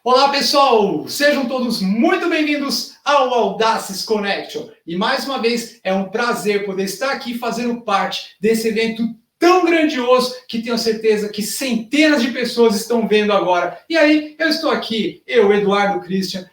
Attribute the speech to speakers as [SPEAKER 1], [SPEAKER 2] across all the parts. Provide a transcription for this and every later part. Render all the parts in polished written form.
[SPEAKER 1] Olá pessoal, sejam todos muito bem-vindos ao Audaces Connection. E mais uma vez é um prazer poder estar aqui fazendo parte desse evento tão grandioso que tenho certeza que centenas de pessoas estão vendo agora. E aí eu estou aqui, eu, Eduardo Christian,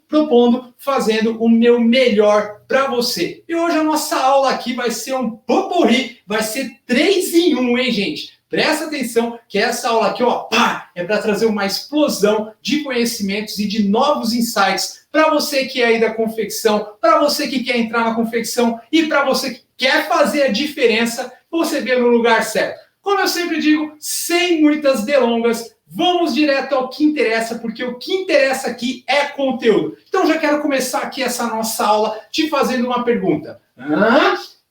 [SPEAKER 1] propondo, fazendo o meu melhor para você. E hoje a nossa aula aqui vai ser um potpourri, vai ser 3 em 1, hein, gente? Presta atenção que essa aula aqui, ó, é para trazer uma explosão de conhecimentos e de novos insights para você que é aí da confecção, para você que quer entrar na confecção e para você que quer fazer a diferença, você veio no lugar certo. Como eu sempre digo, sem muitas delongas, vamos direto ao que interessa, porque o que interessa aqui é conteúdo. Então já quero começar aqui essa nossa aula te fazendo uma pergunta.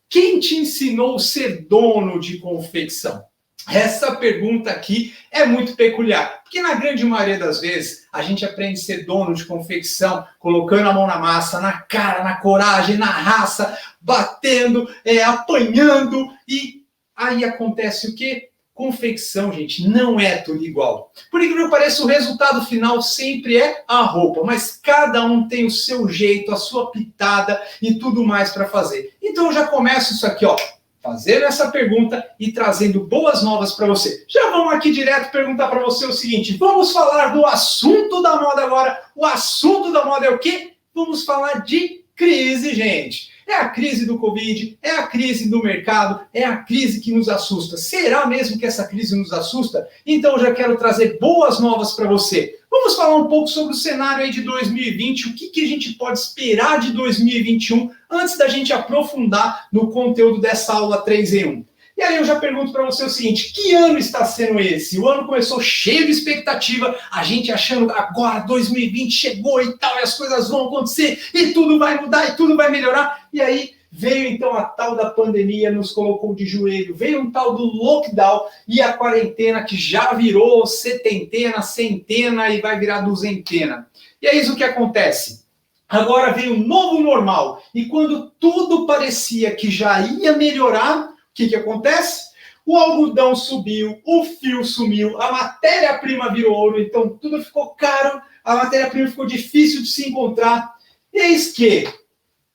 [SPEAKER 1] Quem te ensinou a ser dono de confecção? Essa pergunta aqui é muito peculiar, porque na grande maioria das vezes a gente aprende a ser dono de confecção, colocando a mão na massa, na cara, na coragem, na raça, batendo, apanhando, e aí acontece o quê? Confecção, gente, não é tudo igual. Por incrível que pareça, o resultado final sempre é a roupa, mas cada um tem o seu jeito, a sua pitada e tudo mais para fazer. Então eu já começo isso aqui, ó, fazendo essa pergunta e trazendo boas novas para você. Já vamos aqui direto perguntar para você o seguinte, vamos falar do assunto da moda agora. O assunto da moda é o quê? Vamos falar de crise, gente. É a crise do Covid, é a crise do mercado, é a crise que nos assusta. Será mesmo que essa crise nos assusta? Então já quero trazer boas novas para você. Vamos falar um pouco sobre o cenário aí de 2020, o que a gente pode esperar de 2021, antes da gente aprofundar no conteúdo dessa aula 3 em 1. E aí eu já pergunto para você o seguinte, que ano está sendo esse? O ano começou cheio de expectativa, a gente achando que agora 2020 chegou e tal, e as coisas vão acontecer, e tudo vai mudar, e tudo vai melhorar. E aí veio então a tal da pandemia, nos colocou de joelho, veio um tal do lockdown e a quarentena que já virou setentena, centena e vai virar duzentena. E é isso que acontece. Agora veio um novo normal, e quando tudo parecia que já ia melhorar, o que acontece? O algodão subiu, o fio sumiu, a matéria-prima virou ouro, então tudo ficou caro, a matéria-prima ficou difícil de se encontrar. Eis que,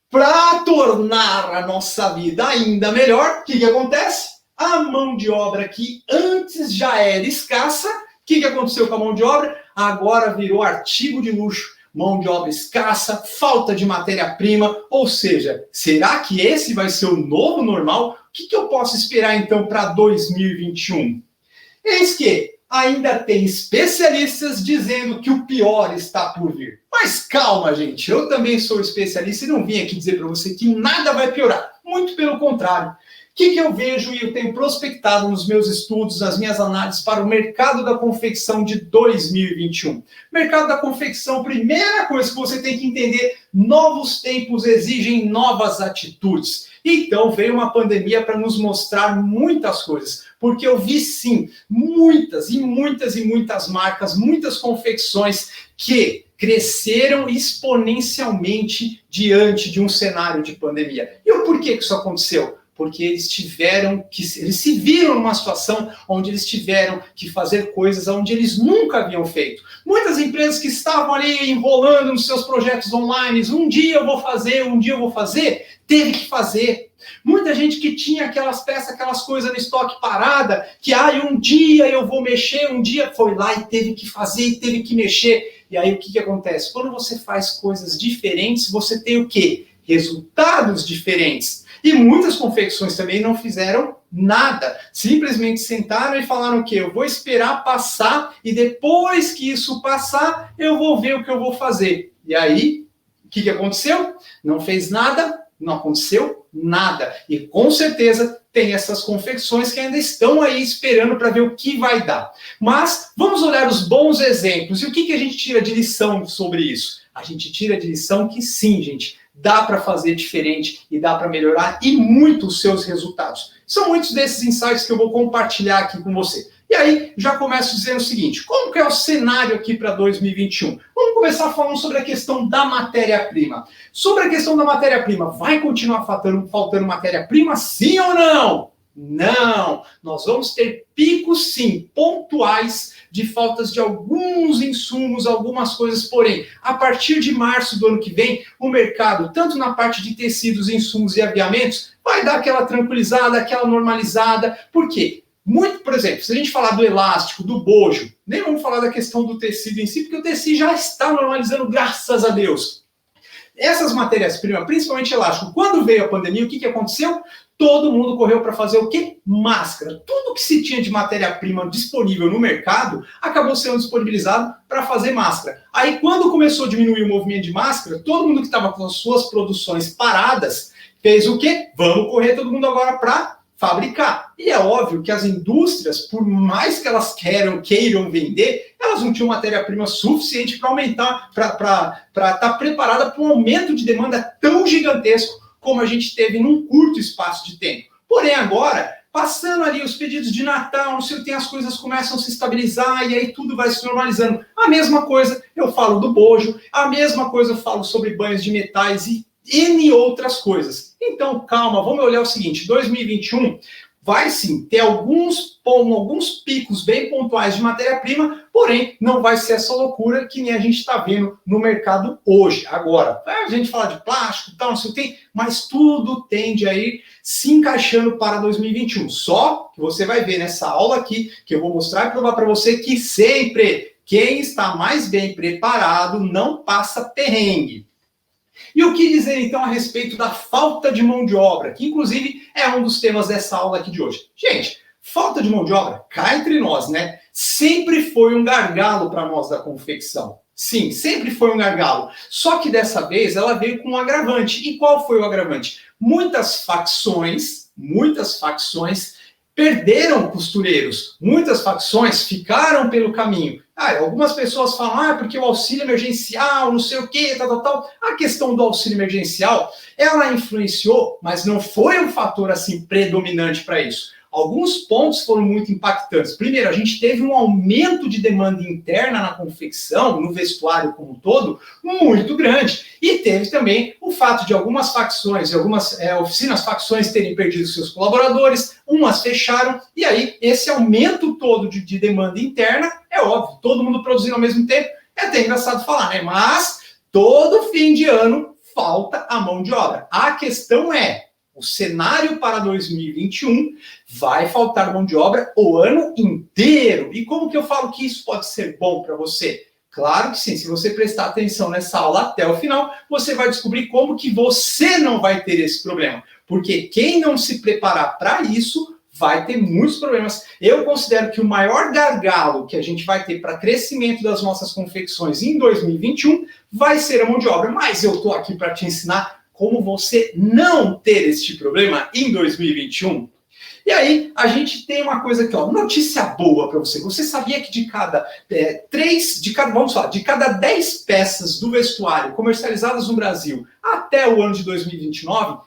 [SPEAKER 1] para tornar a nossa vida ainda melhor, o que acontece? A mão de obra que antes já era escassa, o que aconteceu com a mão de obra? Agora virou artigo de luxo. Mão de obra escassa, falta de matéria-prima, ou seja, será que esse vai ser o novo normal? O que eu posso esperar então para 2021? Eis que ainda tem especialistas dizendo que o pior está por vir. Mas calma, gente, eu também sou especialista e não vim aqui dizer para você que nada vai piorar, muito pelo contrário. O que eu vejo e eu tenho prospectado nos meus estudos, nas minhas análises para o mercado da confecção de 2021? Mercado da confecção, primeira coisa que você tem que entender, novos tempos exigem novas atitudes. Então veio uma pandemia para nos mostrar muitas coisas, porque eu vi sim, muitas marcas, muitas confecções que cresceram exponencialmente diante de um cenário de pandemia. E o porquê que isso aconteceu? Porque eles se viram numa situação onde eles tiveram que fazer coisas onde eles nunca haviam feito. Muitas empresas que estavam ali enrolando nos seus projetos online, um dia eu vou fazer, teve que fazer. Muita gente que tinha aquelas peças, aquelas coisas no estoque parada, que um dia eu vou mexer, um dia foi lá e teve que fazer, e teve que mexer. E aí o que acontece? Quando você faz coisas diferentes, você tem o quê? Resultados diferentes. E muitas confecções também não fizeram nada. Simplesmente sentaram e falaram o quê? Eu vou esperar passar e depois que isso passar, eu vou ver o que eu vou fazer. E aí, o que aconteceu? Não fez nada, não aconteceu nada. E com certeza tem essas confecções que ainda estão aí esperando para ver o que vai dar. Mas vamos olhar os bons exemplos. E o que a gente tira de lição sobre isso? A gente tira de lição que sim, gente, dá para fazer diferente e dá para melhorar e muito os seus resultados. São muitos desses insights que eu vou compartilhar aqui com você. E aí, já começo dizendo o seguinte, como que é o cenário aqui para 2021? Vamos começar falando sobre a questão da matéria-prima. Sobre a questão da matéria-prima, vai continuar faltando matéria-prima, sim ou não? Não! Nós vamos ter picos, sim, pontuais de faltas de alguns insumos, algumas coisas, porém, a partir de março do ano que vem, o mercado, tanto na parte de tecidos, insumos e aviamentos, vai dar aquela tranquilizada, aquela normalizada. Por quê? Muito, por exemplo, se a gente falar do elástico, do bojo, nem vamos falar da questão do tecido em si, porque o tecido já está normalizando, graças a Deus. Essas matérias-primas, principalmente elástico, quando veio a pandemia, o que aconteceu? Todo mundo correu para fazer o quê? Máscara. Tudo que se tinha de matéria-prima disponível no mercado acabou sendo disponibilizado para fazer máscara. Aí, quando começou a diminuir o movimento de máscara, todo mundo que estava com as suas produções paradas fez o quê? Vamos correr todo mundo agora para fabricar. E é óbvio que as indústrias, por mais que elas queiram vender, elas não tinham matéria-prima suficiente para aumentar, para estar preparada para um aumento de demanda tão gigantesco como a gente teve num curto espaço de tempo. Porém, agora, passando ali os pedidos de Natal, não sei o que, as coisas começam a se estabilizar e aí tudo vai se normalizando. A mesma coisa eu falo do bojo, a mesma coisa eu falo sobre banhos de metais e N outras coisas. Então, calma, vamos olhar o seguinte, 2021 vai sim ter alguns picos bem pontuais de matéria-prima, porém não vai ser essa loucura que nem a gente está vendo no mercado hoje. Agora, a gente fala de plástico e tal, não sei o que, mas tudo tende a ir se encaixando para 2021. Só que você vai ver nessa aula aqui, que eu vou mostrar e provar para você que sempre quem está mais bem preparado não passa perrengue. E o que dizer, então, a respeito da falta de mão de obra, que, inclusive, é um dos temas dessa aula aqui de hoje. Gente, falta de mão de obra, cá entre nós, né? Sempre foi um gargalo para nós da confecção. Sim, sempre foi um gargalo. Só que dessa vez ela veio com um agravante. E qual foi o agravante? Muitas facções perderam costureiros. Muitas facções ficaram pelo caminho. Algumas pessoas falam, porque o auxílio emergencial, não sei o quê, tal. A questão do auxílio emergencial, ela influenciou, mas não foi um fator assim predominante para isso. Alguns pontos foram muito impactantes. Primeiro, a gente teve um aumento de demanda interna na confecção, no vestuário como um todo, muito grande. E teve também o fato de algumas facções, algumas oficinas, facções terem perdido seus colaboradores, umas fecharam, e aí esse aumento todo de demanda interna, é óbvio, todo mundo produzindo ao mesmo tempo, é até engraçado falar, né? Mas todo fim de ano falta a mão de obra. A questão é, o cenário para 2021 vai faltar mão de obra o ano inteiro. E como que eu falo que isso pode ser bom para você? Claro que sim, se você prestar atenção nessa aula até o final, você vai descobrir como que você não vai ter esse problema. Porque quem não se preparar para isso vai ter muitos problemas. Eu considero que o maior gargalo que a gente vai ter para crescimento das nossas confecções em 2021 vai ser a mão de obra. Mas eu estou aqui para te ensinar como você não ter este problema em 2021. E aí, a gente tem uma coisa aqui, notícia boa para você. Você sabia que de cada 10 peças do vestuário comercializadas no Brasil até o ano de 2019,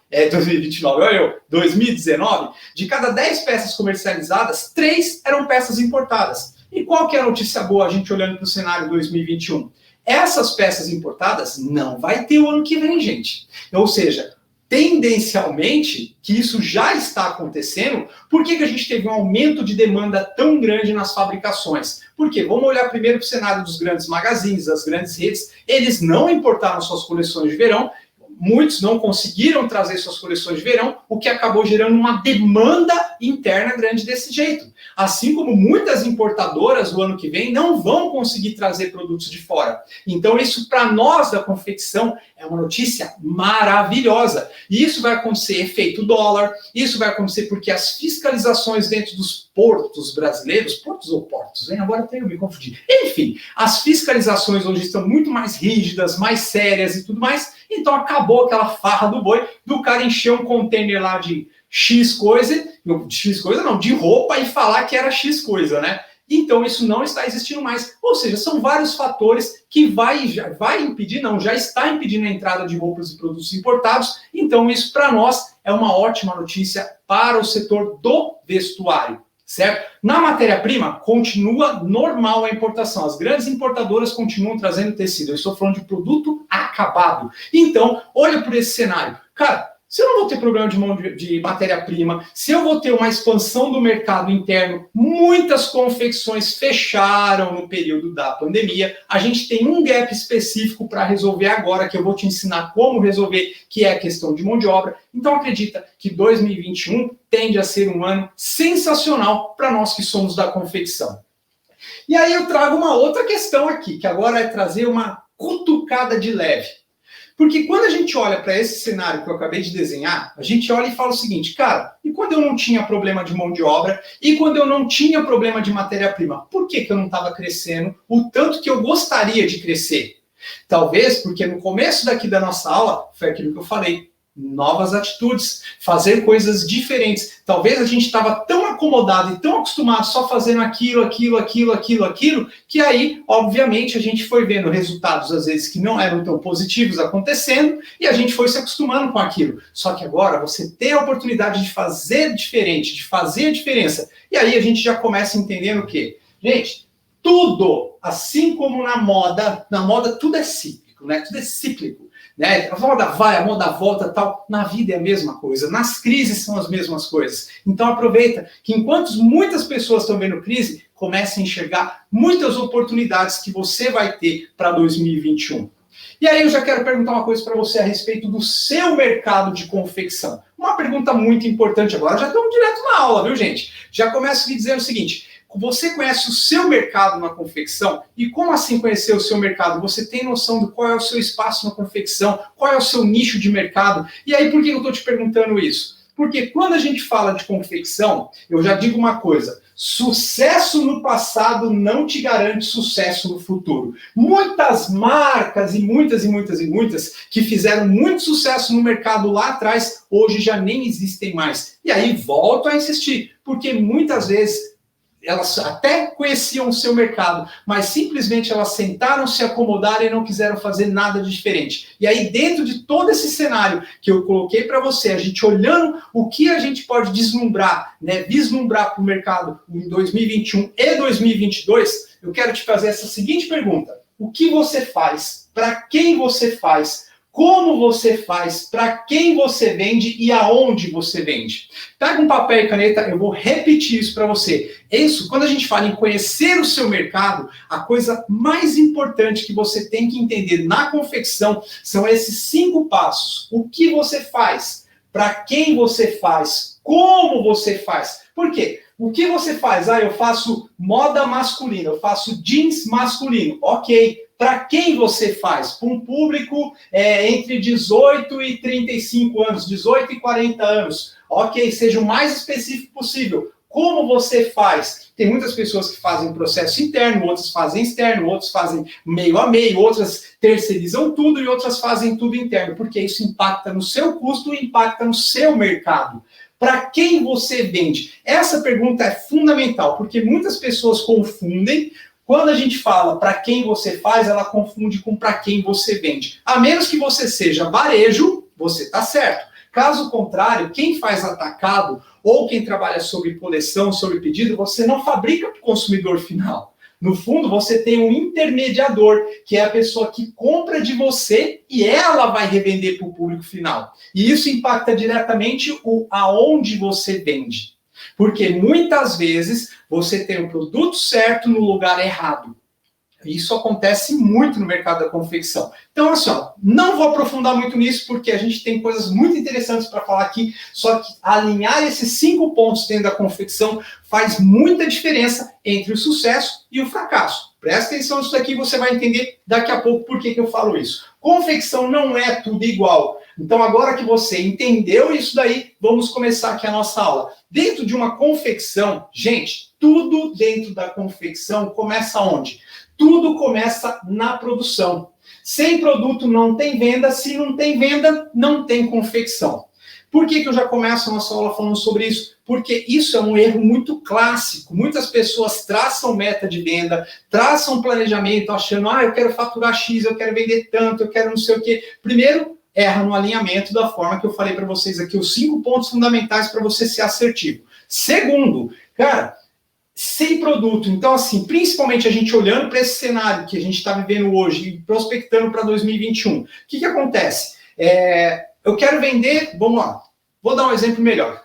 [SPEAKER 1] 2019, de cada 10 peças comercializadas, 3 eram peças importadas. E qual que é a notícia boa, a gente olhando para o cenário 2021? Essas peças importadas não vai ter o ano que vem, gente. Ou seja, tendencialmente, que isso já está acontecendo, por que a gente teve um aumento de demanda tão grande nas fabricações? Porque vamos olhar primeiro para o cenário dos grandes magazines, das grandes redes, eles não importaram suas coleções de verão, muitos não conseguiram trazer suas coleções de verão, o que acabou gerando uma demanda interna grande desse jeito. Assim como muitas importadoras, no ano que vem, não vão conseguir trazer produtos de fora. Então, isso, para nós da confecção, é uma notícia maravilhosa. E isso vai acontecer efeito dólar, isso vai acontecer porque as fiscalizações dentro dos portos brasileiros, portos ou portos, hein? Agora eu me confundi. Enfim, as fiscalizações hoje estão muito mais rígidas, mais sérias e tudo mais. Então, acabou aquela farra do boi, do cara encher um container lá de X coisa, de roupa e falar que era X coisa, né? Então isso não está existindo mais. Ou seja, são vários fatores que já está impedindo a entrada de roupas e produtos importados. Então isso para nós é uma ótima notícia para o setor do vestuário, certo? Na matéria-prima continua normal a importação. As grandes importadoras continuam trazendo tecido. Eu estou falando de produto acabado. Então, olha por esse cenário. Cara, se eu não vou ter problema de matéria-prima, se eu vou ter uma expansão do mercado interno, muitas confecções fecharam no período da pandemia, a gente tem um gap específico para resolver agora, que eu vou te ensinar como resolver, que é a questão de mão de obra. Então acredita que 2021 tende a ser um ano sensacional para nós que somos da confecção. E aí eu trago uma outra questão aqui, que agora é trazer uma cutucada de leve. Porque quando a gente olha para esse cenário que eu acabei de desenhar, a gente olha e fala o seguinte, cara, e quando eu não tinha problema de mão de obra, e quando eu não tinha problema de matéria-prima, por que eu não estava crescendo o tanto que eu gostaria de crescer? Talvez porque no começo daqui da nossa aula, foi aquilo que eu falei, novas atitudes, fazer coisas diferentes. Talvez a gente estava tão acomodado e tão acostumado só fazendo aquilo, que aí, obviamente, a gente foi vendo resultados, às vezes, que não eram tão positivos acontecendo, e a gente foi se acostumando com aquilo. Só que agora você tem a oportunidade de fazer diferente, de fazer a diferença. E aí a gente já começa entendendo o quê? Gente, tudo, assim como na moda tudo é cíclico, né? Tudo é cíclico. Né? A moda vai, a moda volta, tal. Na vida é a mesma coisa, nas crises são as mesmas coisas. Então aproveita que enquanto muitas pessoas estão vendo crise, comece a enxergar muitas oportunidades que você vai ter para 2021. E aí eu já quero perguntar uma coisa para você a respeito do seu mercado de confecção. Uma pergunta muito importante agora, já estamos direto na aula, viu gente? Já começo aqui dizendo o seguinte, você conhece o seu mercado na confecção? E como assim conhecer o seu mercado? Você tem noção de qual é o seu espaço na confecção? Qual é o seu nicho de mercado? E aí, por que eu estou te perguntando isso? Porque quando a gente fala de confecção, eu já digo uma coisa, sucesso no passado não te garante sucesso no futuro. Muitas marcas e muitas que fizeram muito sucesso no mercado lá atrás, hoje já nem existem mais. E aí, volto a insistir, porque muitas vezes elas até conheciam o seu mercado, mas simplesmente elas sentaram, se acomodaram e não quiseram fazer nada de diferente. E aí, dentro de todo esse cenário que eu coloquei para você, a gente olhando o que a gente pode deslumbrar, né, vislumbrar para o mercado em 2021 e 2022, eu quero te fazer essa seguinte pergunta. O que você faz? Para quem você faz? Como você faz, para quem você vende e aonde você vende. Pega um papel e caneta, eu vou repetir isso para você. Isso, quando a gente fala em conhecer o seu mercado, a coisa mais importante que você tem que entender na confecção são esses 5 passos. O que você faz, para quem você faz, como você faz. Por quê? O que você faz? Eu faço moda masculina, eu faço jeans masculino. Ok. Para quem você faz? Para um público entre 18 e 35 anos, 18 e 40 anos. Ok, seja o mais específico possível. Como você faz? Tem muitas pessoas que fazem processo interno, outras fazem externo, outros fazem meio a meio, outras terceirizam tudo e outras fazem tudo interno, porque isso impacta no seu custo e impacta no seu mercado. Para quem você vende? Essa pergunta é fundamental, porque muitas pessoas confundem. Quando a gente fala para quem você faz, ela confunde com para quem você vende. A menos que você seja varejo, você está certo. Caso contrário, quem faz atacado ou quem trabalha sobre coleção, sobre pedido, você não fabrica para o consumidor final. No fundo, você tem um intermediador, que é a pessoa que compra de você e ela vai revender para o público final. E isso impacta diretamente aonde você vende. Porque muitas vezes você tem o produto certo no lugar errado. Isso acontece muito no mercado da confecção. Então, assim, não vou aprofundar muito nisso, porque a gente tem coisas muito interessantes para falar aqui, só que alinhar esses 5 pontos dentro da confecção faz muita diferença entre o sucesso e o fracasso. Presta atenção nisso daqui, você vai entender daqui a pouco por que eu falo isso. Confecção não é tudo igual. Então, agora que você entendeu isso daí, vamos começar aqui a nossa aula. Dentro de uma confecção, gente, tudo dentro da confecção começa onde? Tudo começa na produção. Sem produto não tem venda, se não tem venda, não tem confecção. Por que eu já começo a nossa aula falando sobre isso? Porque isso é um erro muito clássico. Muitas pessoas traçam meta de venda, traçam planejamento, achando, eu quero faturar X, eu quero vender tanto, eu quero não sei o quê. Primeiro, erra no alinhamento da forma que eu falei para vocês aqui, os 5 pontos fundamentais para você ser assertivo. Segundo, cara, sem produto. Então, assim, principalmente a gente olhando para esse cenário que a gente está vivendo hoje e prospectando para 2021, o que acontece? eu quero vender, vamos lá, vou dar um exemplo melhor.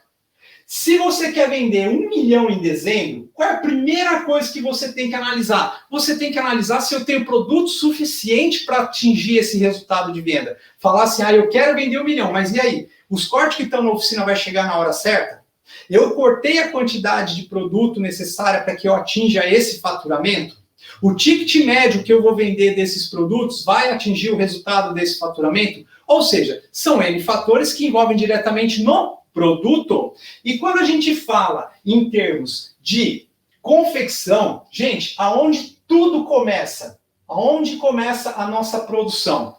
[SPEAKER 1] Se você quer vender 1 milhão em dezembro, qual é a primeira coisa que você tem que analisar? Você tem que analisar se eu tenho produto suficiente para atingir esse resultado de venda. Falar assim, eu quero vender 1 milhão, mas e aí? Os cortes que estão na oficina vai chegar na hora certa? Eu cortei a quantidade de produto necessária para que eu atinja esse faturamento? O ticket médio que eu vou vender desses produtos vai atingir o resultado desse faturamento? Ou seja, são N fatores que envolvem diretamente no produto. E quando a gente fala em termos de confecção, gente, aonde tudo começa? Aonde começa a nossa produção?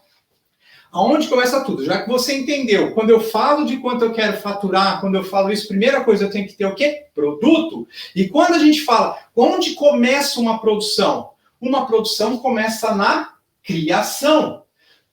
[SPEAKER 1] Aonde começa tudo? Já que você entendeu, quando eu falo de quanto eu quero faturar, quando eu falo isso, primeira coisa, eu tenho que ter o quê? Produto. E quando a gente fala, onde começa uma produção? Uma produção começa na criação.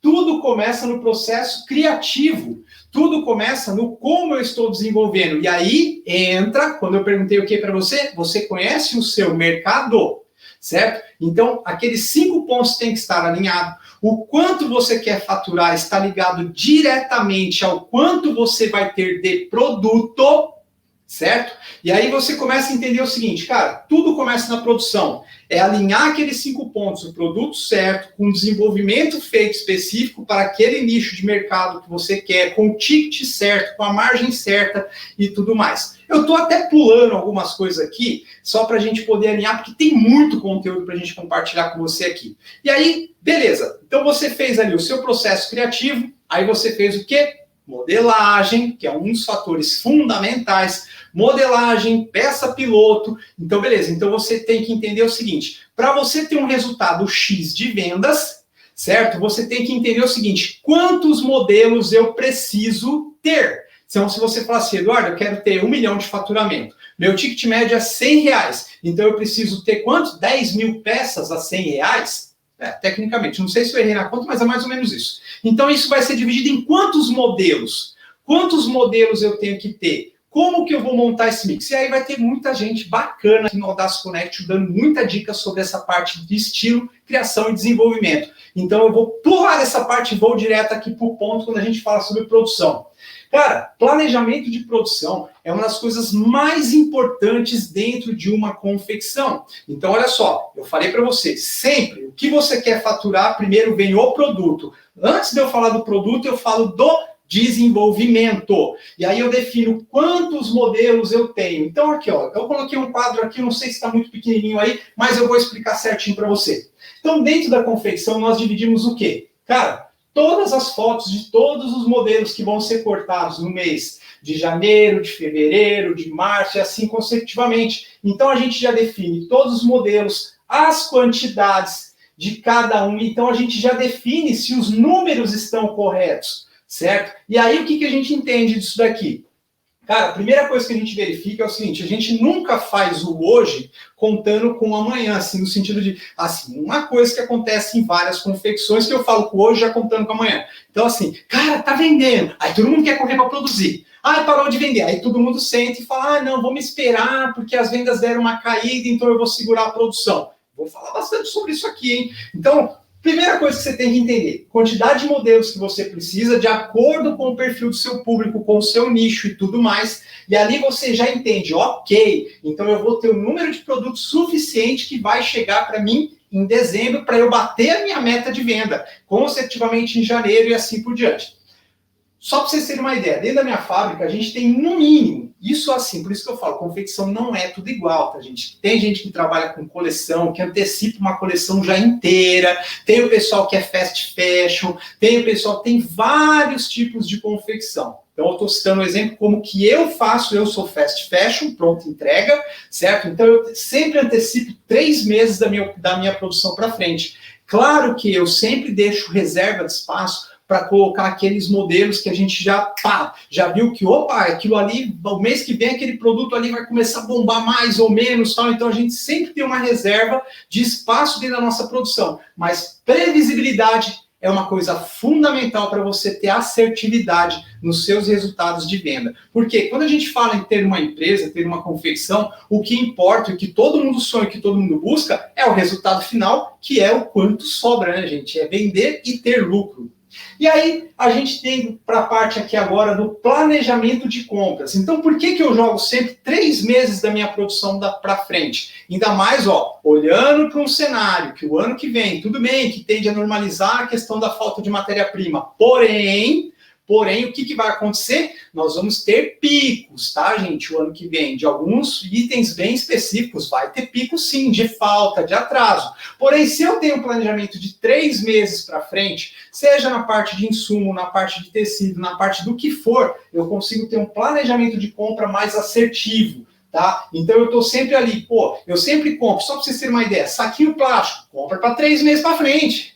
[SPEAKER 1] Tudo começa no processo criativo. Tudo começa no como eu estou desenvolvendo. E aí entra, quando eu perguntei o que para você, você conhece o seu mercado, certo? Então, aqueles 5 pontos têm que estar alinhados. O quanto você quer faturar está ligado diretamente ao quanto você vai ter de produto, certo? E aí você começa a entender o seguinte, cara, tudo começa na produção. É alinhar aqueles 5 pontos, o produto certo, com o desenvolvimento feito específico para aquele nicho de mercado que você quer, com o ticket certo, com a margem certa e tudo mais. Eu estou até pulando algumas coisas aqui, só para a gente poder alinhar, porque tem muito conteúdo para a gente compartilhar com você aqui. E aí, beleza. Então você fez ali o seu processo criativo, aí você fez o quê? Modelagem, que é um dos fatores fundamentais, modelagem, peça piloto. Então, beleza. Então, você tem que entender o seguinte, para você ter um resultado X de vendas, certo? Você tem que entender o seguinte, quantos modelos eu preciso ter? Então, se você falar assim, Eduardo, eu quero ter 1 milhão de faturamento, meu ticket médio é R$100, então eu preciso ter quantos? 10 mil peças a R$100? Tecnicamente, não sei se eu errei na conta, mas é mais ou menos isso. Então, isso vai ser dividido em quantos modelos? Quantos modelos eu tenho que ter? Como que eu vou montar esse mix? E aí vai ter muita gente bacana aqui no Audacious Connect dando muita dica sobre essa parte de estilo, criação e desenvolvimento. Então, eu vou pular essa parte e vou direto aqui para o ponto quando a gente fala sobre produção. Cara, planejamento de produção é uma das coisas mais importantes dentro de uma confecção. Então, olha só, eu falei para você, sempre o que você quer faturar, primeiro vem o produto. Antes de eu falar do produto, eu falo do desenvolvimento. E aí eu defino quantos modelos eu tenho. Então, aqui, ó, eu coloquei um quadro aqui, não sei se está muito pequenininho aí, mas eu vou explicar certinho para você. Então, dentro da confecção, nós dividimos o quê? Cara, todas as fotos de todos os modelos que vão ser cortados no mês de janeiro, de fevereiro, de março e assim consecutivamente. Então, a gente já define todos os modelos, as quantidades de cada um. Então, a gente já define se os números estão corretos, certo? E aí, o que a gente entende disso daqui? Cara, a primeira coisa que a gente verifica é o seguinte, a gente nunca faz o hoje contando com o amanhã, assim, no sentido de, assim, uma coisa que acontece em várias confecções que eu falo com hoje já contando com amanhã. Então, assim, cara, tá vendendo, aí todo mundo quer correr para produzir. Parou de vender, aí todo mundo sente e fala, não, vamos esperar, porque as vendas deram uma caída, então eu vou segurar a produção. Vou falar bastante sobre isso aqui, hein? Então, primeira coisa que você tem que entender, quantidade de modelos que você precisa de acordo com o perfil do seu público, com o seu nicho e tudo mais. E ali você já entende, ok, então eu vou ter um número de produtos suficiente que vai chegar para mim em dezembro para eu bater a minha meta de venda, consecutivamente em janeiro e assim por diante. Só para vocês terem uma ideia, dentro da minha fábrica a gente tem no mínimo, isso assim, por isso que eu falo, confecção não é tudo igual, tá, gente? Tem gente que trabalha com coleção, que antecipa uma coleção já inteira, tem o pessoal que é fast fashion, tem o pessoal, tem vários tipos de confecção. Então, eu estou citando um exemplo como que eu faço, eu sou fast fashion, pronta entrega, certo? Então, eu sempre antecipo 3 meses da minha produção para frente. Claro que eu sempre deixo reserva de espaço para colocar aqueles modelos que a gente já viu que, aquilo ali, o mês que vem, aquele produto ali vai começar a bombar mais ou menos, tal. Então, a gente sempre tem uma reserva de espaço dentro da nossa produção. Mas previsibilidade é uma coisa fundamental para você ter assertividade nos seus resultados de venda. Porque quando a gente fala em ter uma empresa, ter uma confecção, o que importa, o que todo mundo sonha, o que todo mundo busca, é o resultado final, que é o quanto sobra, né, gente? É vender e ter lucro. E aí, a gente tem para a parte aqui agora do planejamento de compras. Então, por que eu jogo sempre 3 meses da minha produção para frente? Ainda mais, olhando para um cenário que o ano que vem, tudo bem, que tende a normalizar a questão da falta de matéria-prima. Porém, o que vai acontecer? Nós vamos ter picos, tá, gente? O ano que vem, de alguns itens bem específicos, vai ter pico sim, de falta, de atraso. Porém, se eu tenho um planejamento de 3 meses para frente, seja na parte de insumo, na parte de tecido, na parte do que for, eu consigo ter um planejamento de compra mais assertivo. Tá? Então eu estou sempre ali, eu sempre compro, só para vocês terem uma ideia, saquinho plástico, compra para 3 meses para frente.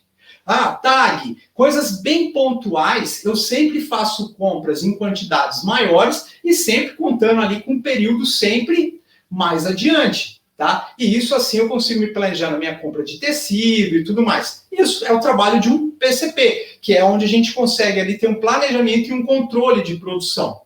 [SPEAKER 1] Tag, coisas bem pontuais, eu sempre faço compras em quantidades maiores e sempre contando ali com um período sempre mais adiante, tá? E isso assim eu consigo me planejar na minha compra de tecido e tudo mais. Isso é o trabalho de um PCP, que é onde a gente consegue ali ter um planejamento e um controle de produção.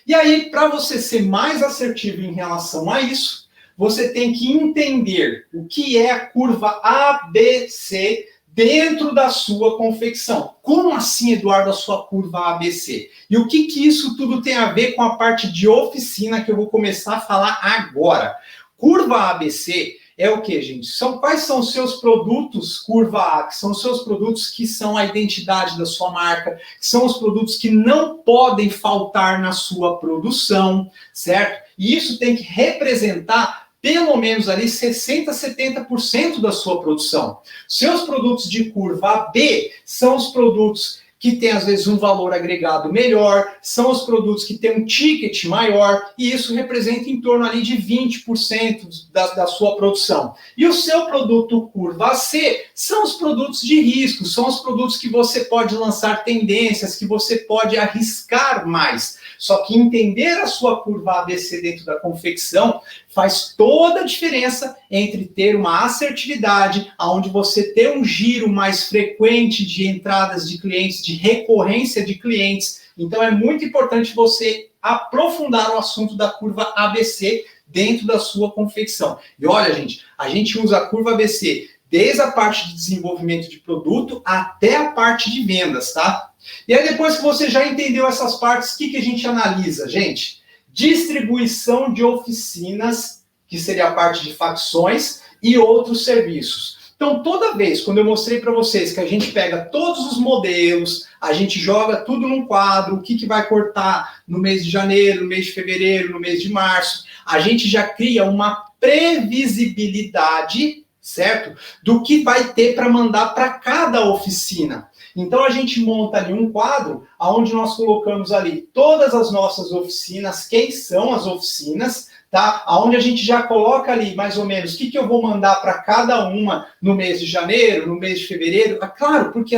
[SPEAKER 1] E aí, para você ser mais assertivo em relação a isso, você tem que entender o que é a curva ABC dentro da sua confecção. Como assim, Eduardo, a sua curva ABC? E o que isso tudo tem a ver com a parte de oficina que eu vou começar a falar agora? Curva ABC é o que, gente? Quais são os seus produtos curva A? Que são os seus produtos que são a identidade da sua marca, que são os produtos que não podem faltar na sua produção, certo? E isso tem que representar pelo menos ali 60%, 70% da sua produção. Seus produtos de curva B são os produtos que têm, às vezes, um valor agregado melhor, são os produtos que têm um ticket maior, e isso representa em torno ali de 20% da sua produção. E o seu produto curva C são os produtos de risco, são os produtos que você pode lançar tendências, que você pode arriscar mais. Só que entender a sua curva ABC dentro da confecção faz toda a diferença entre ter uma assertividade, onde você tem um giro mais frequente de entradas de clientes, de recorrência de clientes. Então é muito importante você aprofundar o assunto da curva ABC dentro da sua confecção. E olha, gente, a gente usa a curva ABC desde a parte de desenvolvimento de produto até a parte de vendas, tá? E aí, depois que você já entendeu essas partes, o que a gente analisa, gente? Distribuição de oficinas, que seria a parte de facções, e outros serviços. Então, toda vez, quando eu mostrei para vocês que a gente pega todos os modelos, a gente joga tudo num quadro, o que vai cortar no mês de janeiro, no mês de fevereiro, no mês de março, a gente já cria uma previsibilidade, certo? Do que vai ter para mandar para cada oficina. Então, a gente monta ali um quadro onde nós colocamos ali todas as nossas oficinas, quem são as oficinas, tá? Onde a gente já coloca ali, mais ou menos, o que eu vou mandar para cada uma no mês de janeiro, no mês de fevereiro. Claro, porque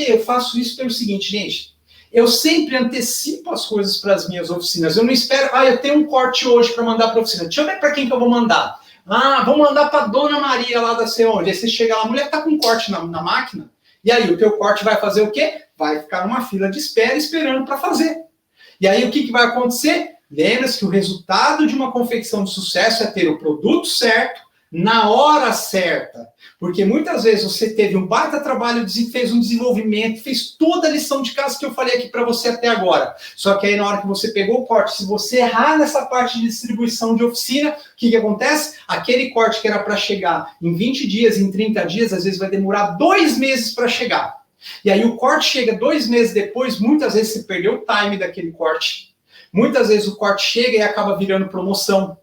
[SPEAKER 1] eu faço isso pelo seguinte, gente, eu sempre antecipo as coisas para as minhas oficinas. Eu não espero, eu tenho um corte hoje para mandar para a oficina. Deixa eu ver para quem que eu vou mandar. Vou mandar para a Dona Maria lá da sei onde. Aí você chega lá, a mulher está com um corte na máquina. E aí, o teu corte vai fazer o quê? Vai ficar numa fila de espera esperando para fazer. E aí, o que vai acontecer? Lembra-se que o resultado de uma confecção de sucesso é ter o produto certo, na hora certa. Porque muitas vezes você teve um baita trabalho, fez um desenvolvimento, fez toda a lição de casa que eu falei aqui para você até agora. Só que aí, na hora que você pegou o corte, se você errar nessa parte de distribuição de oficina, o que acontece? Aquele corte que era para chegar em 20 dias, em 30 dias, às vezes vai demorar 2 meses para chegar. E aí o corte chega 2 meses depois, muitas vezes você perdeu o time daquele corte. Muitas vezes o corte chega e acaba virando promoção,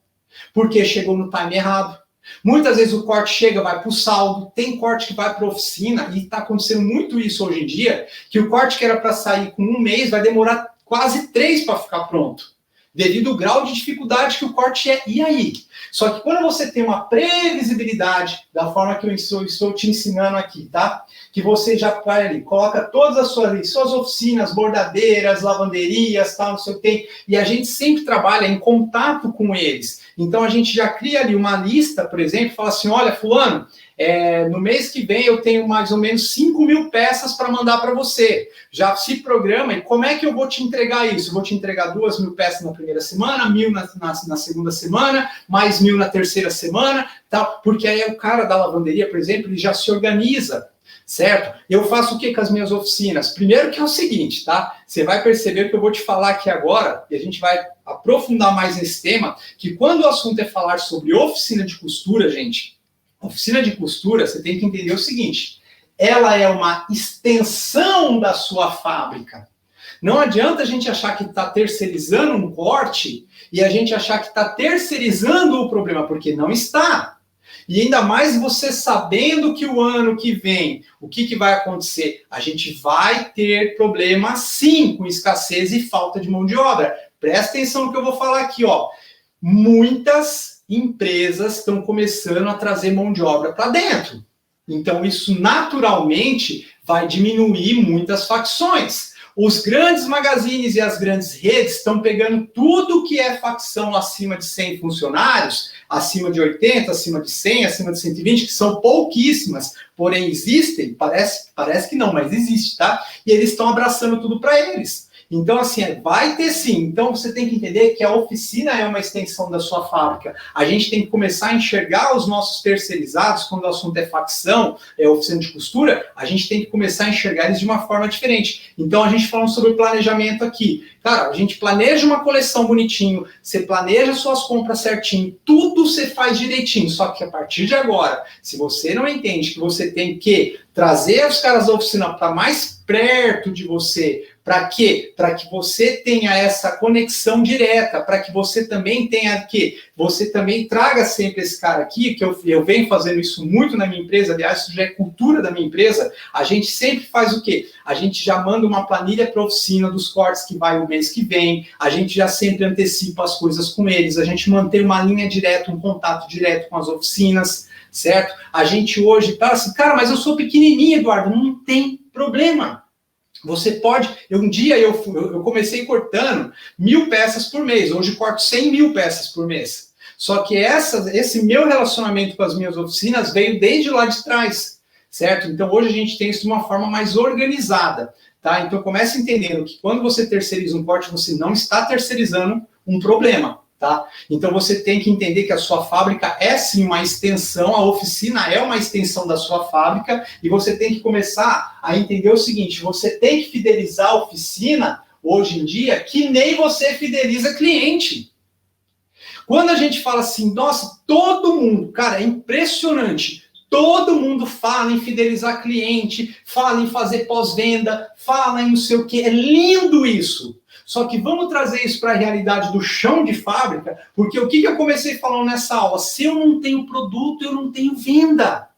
[SPEAKER 1] porque chegou no time errado. Muitas vezes o corte chega, vai para o saldo, tem corte que vai para a oficina, e está acontecendo muito isso hoje em dia, que o corte que era para sair com 1 mês vai demorar quase 3 para ficar pronto, devido ao grau de dificuldade que o corte é. E aí? Só que quando você tem uma previsibilidade, da forma que eu estou te ensinando aqui, tá? Que você já vai ali, coloca todas as suas oficinas, bordadeiras, lavanderias, tal, não sei o que tem, e a gente sempre trabalha em contato com eles. Então a gente já cria ali uma lista, por exemplo, fala assim, olha, fulano, no mês que vem eu tenho mais ou menos 5.000 peças para mandar para você. Já se programa, e como é que eu vou te entregar isso? Eu vou te entregar 2.000 peças na primeira semana, 1.000 na segunda semana, mais 1.000 na terceira semana, tal, porque aí o cara da lavanderia, por exemplo, ele já se organiza. certo? Eu faço o que com as minhas oficinas? Primeiro que é o seguinte, tá? Você vai perceber que eu vou te falar aqui agora, e a gente vai aprofundar mais nesse tema, que quando o assunto é falar sobre oficina de costura, gente, oficina de costura, você tem que entender o seguinte, ela é uma extensão da sua fábrica. Não adianta a gente achar que está terceirizando um corte e a gente achar que está terceirizando o problema, porque não está. E ainda mais você sabendo que o ano que vem, o que vai acontecer? A gente vai ter problema sim com escassez e falta de mão de obra. Presta atenção no que eu vou falar aqui, ó. Muitas empresas estão começando a trazer mão de obra para dentro. Então, isso naturalmente vai diminuir muitas facções. Os grandes magazines e as grandes redes estão pegando tudo que é facção acima de 100 funcionários, acima de 80, acima de 100, acima de 120, que são pouquíssimas, porém existem, parece que não, mas existe, tá? E eles estão abraçando tudo para eles. Então, assim, vai ter sim. Então, você tem que entender que a oficina é uma extensão da sua fábrica. A gente tem que começar a enxergar os nossos terceirizados, quando o assunto é facção, é oficina de costura, a gente tem que começar a enxergar eles de uma forma diferente. Então, a gente falando sobre planejamento aqui. Cara, a gente planeja uma coleção bonitinho, você planeja suas compras certinho, tudo você faz direitinho. Só que a partir de agora, se você não entende que você tem que trazer os caras da oficina para mais perto de você, para quê? Para que você tenha essa conexão direta, para que você também tenha que, você também traga sempre esse cara aqui, que eu venho fazendo isso muito na minha empresa, aliás, isso já é cultura da minha empresa, a gente sempre faz o quê? A gente já manda uma planilha para a oficina dos cortes que vai o mês que vem, a gente já sempre antecipa as coisas com eles, a gente mantém uma linha direta, um contato direto com as oficinas, certo? A gente hoje tá assim, cara, mas eu sou pequenininho, Eduardo, não tem problema. Você pode, um dia eu comecei cortando 1.000 peças por mês, hoje corto 100.000 peças por mês. Só que esse meu relacionamento com as minhas oficinas veio desde lá de trás, certo? Então hoje a gente tem isso de uma forma mais organizada, tá? Então comece entendendo que quando você terceiriza um corte, você não está terceirizando um problema. Tá? Então você tem que entender que a sua fábrica é sim uma extensão, a oficina é uma extensão da sua fábrica e você tem que começar a entender o seguinte, você tem que fidelizar a oficina hoje em dia que nem você fideliza cliente. Quando a gente fala assim, nossa, todo mundo, cara, é impressionante, todo mundo fala em fidelizar cliente, fala em fazer pós-venda, fala em não sei o que, é lindo isso. Só que vamos trazer isso para a realidade do chão de fábrica, porque o que eu comecei falando nessa aula? Se eu não tenho produto, eu não tenho venda.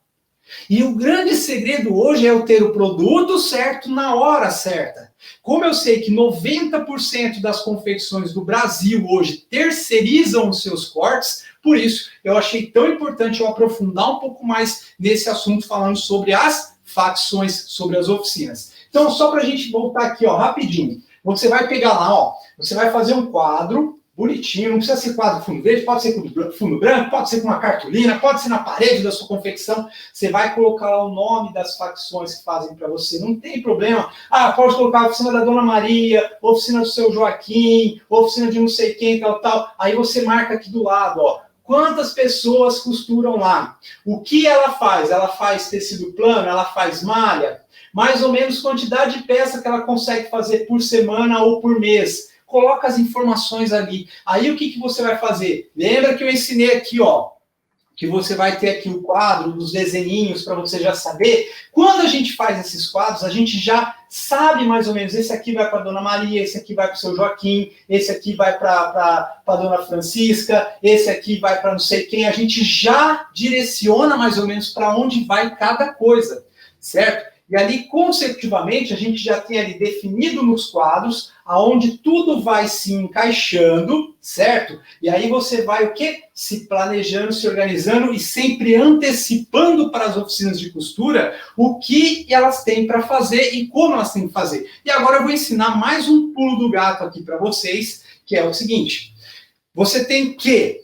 [SPEAKER 1] E o grande segredo hoje é eu ter o produto certo na hora certa. Como eu sei que 90% das confecções do Brasil hoje terceirizam os seus cortes, por isso eu achei tão importante eu aprofundar um pouco mais nesse assunto, falando sobre as facções, sobre as oficinas. Então, só para a gente voltar aqui, ó, rapidinho. Você vai pegar lá, ó, você vai fazer um quadro bonitinho, não precisa ser quadro fundo verde, pode ser com fundo branco, pode ser com uma cartolina, pode ser na parede da sua confecção, você vai colocar lá o nome das facções que fazem para você, não tem problema. Ah, pode colocar a oficina da Dona Maria, oficina do seu Joaquim, oficina de não sei quem, tal, aí você marca aqui do lado, ó, quantas pessoas costuram lá, o que ela faz? Ela faz tecido plano, ela faz malha, mais ou menos quantidade de peça que ela consegue fazer por semana ou por mês. Coloca as informações ali. Aí o que você vai fazer? Lembra que eu ensinei aqui, ó, que você vai ter aqui o quadro dos desenhinhos para você já saber. Quando a gente faz esses quadros, a gente já sabe mais ou menos, esse aqui vai para a Dona Maria, esse aqui vai para o seu Joaquim, esse aqui vai para a Dona Francisca, esse aqui vai para não sei quem. A gente já direciona mais ou menos para onde vai cada coisa, certo? E ali, consecutivamente, a gente já tem ali definido nos quadros aonde tudo vai se encaixando, certo? E aí você vai o quê? Se planejando, se organizando e sempre antecipando para as oficinas de costura o que elas têm para fazer e como elas têm que fazer. E agora eu vou ensinar mais um pulo do gato aqui para vocês, que é o seguinte. Você tem que...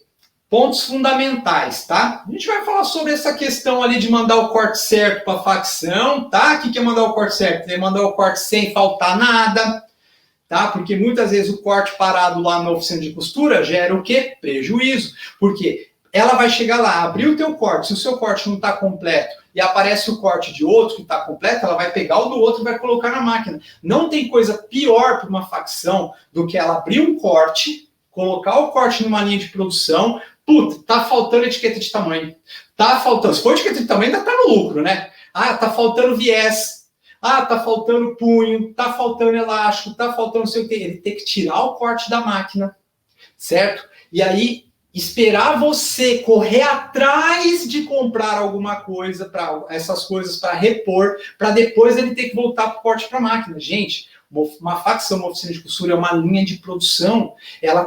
[SPEAKER 1] pontos fundamentais, tá? A gente vai falar sobre essa questão ali de mandar o corte certo para a facção, tá? O que é mandar o corte certo? É mandar o corte sem faltar nada, tá? Porque muitas vezes o corte parado lá na oficina de costura gera o quê? Prejuízo. Porque ela vai chegar lá, abrir o teu corte, se o seu corte não está completo e aparece o corte de outro que está completo, ela vai pegar o do outro e vai colocar na máquina. Não tem coisa pior para uma facção do que ela abrir um corte, colocar o corte numa linha de produção, puta, tá faltando etiqueta de tamanho. Tá faltando, se for etiqueta de tamanho, ainda tá no lucro, né? Ah, tá faltando viés. Ah, tá faltando punho, tá faltando elástico, tá faltando não sei o que. Ele tem que tirar o corte da máquina, certo? E aí, esperar você correr atrás de comprar alguma coisa, para essas coisas para repor, para depois ele ter que voltar para o corte para a máquina. Gente, uma facção, uma oficina de costura é uma linha de produção. Ela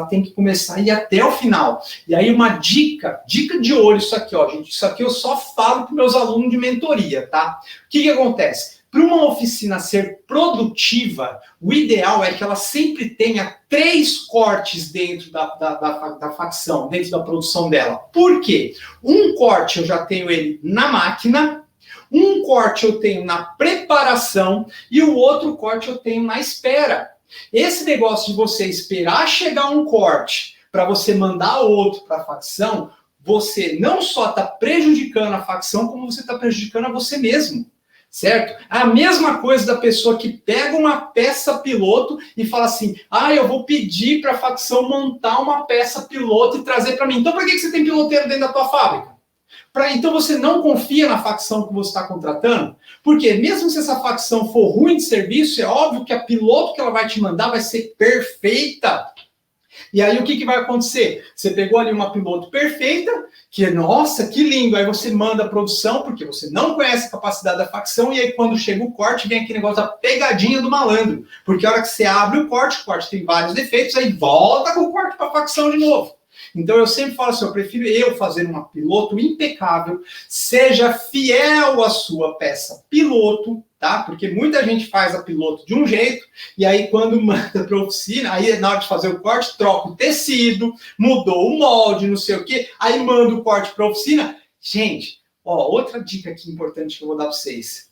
[SPEAKER 1] tem que começar a ir até o final. E aí uma dica de ouro isso aqui, ó, gente. Isso aqui eu só falo para meus alunos de mentoria, tá? O que acontece? Para uma oficina ser produtiva, o ideal é que ela sempre tenha 3 cortes dentro da facção, dentro da produção dela. Por quê? Um corte eu já tenho ele na máquina, um corte eu tenho na preparação e o outro corte eu tenho na espera. Esse negócio de você esperar chegar um corte para você mandar outro para a facção, você não só está prejudicando a facção, como você está prejudicando a você mesmo. Certo? A mesma coisa da pessoa que pega uma peça piloto e fala assim, eu vou pedir para a facção montar uma peça piloto e trazer para mim. Então, para que você tem piloteiro dentro da tua fábrica? Então, você não confia na facção que você está contratando? Porque mesmo se essa facção for ruim de serviço, é óbvio que a piloto que ela vai te mandar vai ser perfeita. E aí, o que vai acontecer? Você pegou ali uma piloto perfeita, que, nossa, que lindo. Aí você manda a produção, porque você não conhece a capacidade da facção, e aí quando chega o corte, vem aquele negócio da pegadinha do malandro. Porque a hora que você abre o corte tem vários defeitos, aí volta com o corte para a facção de novo. Então eu sempre falo assim, eu prefiro eu fazer uma piloto impecável, seja fiel à sua peça piloto, tá? Porque muita gente faz a piloto de um jeito, e aí quando manda para a oficina, aí na hora de fazer o corte, troca o tecido, mudou o molde, não sei o quê, aí manda o corte para a oficina. Gente, outra dica aqui importante que eu vou dar para vocês.